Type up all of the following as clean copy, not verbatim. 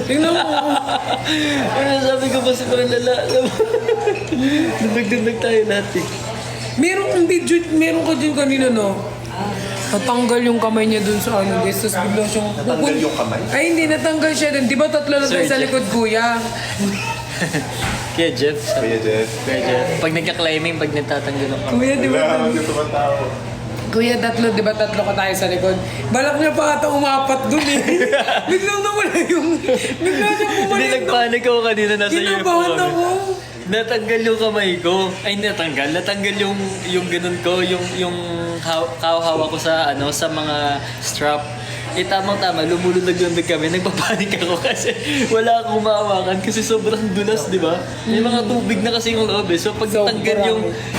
Tingnan mo. Ano sabi ko ba si parang lala? Dundag-dundag tayo natin. Meron kang video, meron ka din kanina, no? Natanggal yung kamay niya dun sa ano, guys. Tapos bigla siyang... Natanggal yung kamay? Ay, hindi. Natanggal siya dun. Di ba tatlo lang tayo Sir sa Jeff. likod, kuya? Kaya Jeff, Kuya Jeff. Kuya Jeff. Pag nagka-climbing, pag nagtatanggal ang kamay. Kuya, di ba? Wala akong gusto pang tao. Kuya, tatlo, di ba tatlo ka tayo sa likod? Balak niya pa ata umapat dun eh. Biglang nawala yung... Bigla siya Hindi, bumalik. nagpanik ako kanina. Nasa iyo Kinabahan ako. Natanggal yung kamay ko. Ay, natanggal yung ganun ko, yung hawak ko sa ano, sa mga strap. Eh, tamang-tama, lumulundag-lundag kami. Nagpapanik ako kasi wala akong mahawakan kasi sobrang dulas, di ba? May mga tubig na kasi yung loob eh. So, pag natanggal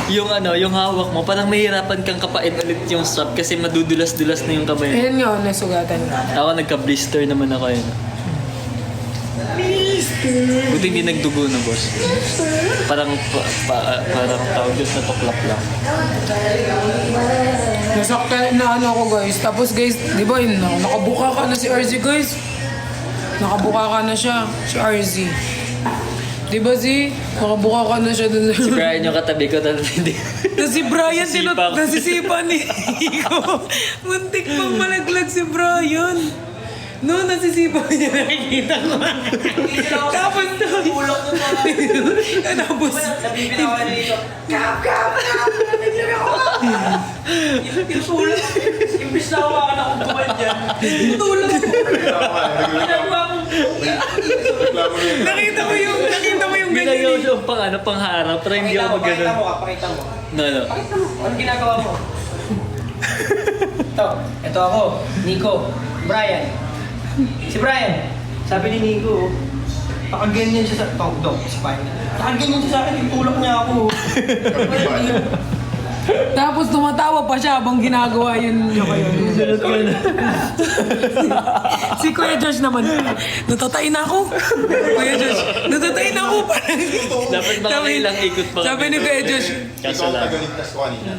yung hawak mo, parang mahirapan kang kapain ulit yung strap kasi madudulas-dulas na yung kamay. Ayan nga, nasugatan ka. Ako nagka-blister naman ako yun. Buti hindi nagdugo na, boss. Parang tawag yun na tuklap lang. Nasaktan na ano ako, guys. Tapos, guys, di ba yun, nakabuka ka na si RZ, guys. Nakabuka ka na siya, si RZ. Di ba, si? Nakabuka ka na siya dun. Si Brian yung katabi ko, tapos hindi. Na si Brian, Nasisipa ako. nasisipa ni Nico. Muntik pang malaglag si Brian. No, nasisipa niya, nakikita ko. Tapos Ulok na pa. tapos, Nabibitawan na dito. Kap! Naglag ako! Yung tulad. Imbis na hawakan akong buwan dyan. Tulad ako. Ginagawa kong... nakita mo yung ganyan. Ginagawa siya pang harap, pero hindi ako Pakita mag-ganon. mo ka, pakita mo. No. Pakita mo. Anong ginagawa mo? Ito ako, Nico, Brian. Si Brian, sabi ni Nico, nakaganyan siya sa... Dok, spine. Nakaganyan siya sa akin, itulak niya ako. Tapos tumatawa pa siya habang ginagawa yun. Si Kuya Josh naman, natatay na ako. Kuya Josh, natatay na ako. Dapat mga ilang ikot pa. Sabi ni Kuya Josh, Ikaw ang tagaligtas ko kanina.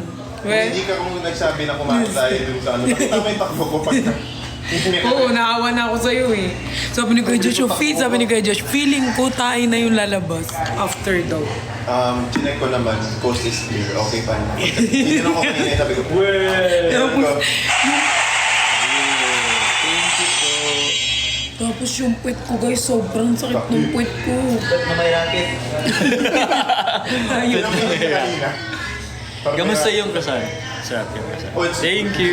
Well, Hindi ka kung nagsabi na kumain tayo dun sa ano. Nakita mo yung takbo ko pag... oo, naawa na ako sa'yo eh. Sabi ni Kuya Josh, sabi ni Kuya Josh, feeling ko tayo na yung lalabas after daw. Chinek ko naman, coast is clear. Okay pa na. Hindi na ako kanina, sabi ko, Tapos, Thank you po. tapos yung puwet ko guys, sobrang sakit ng puwet ko. Ba't na may racket? Ayun. kanina. Kamusta yung kasal? Sarap yung kasal. Oh, it's- Thank you.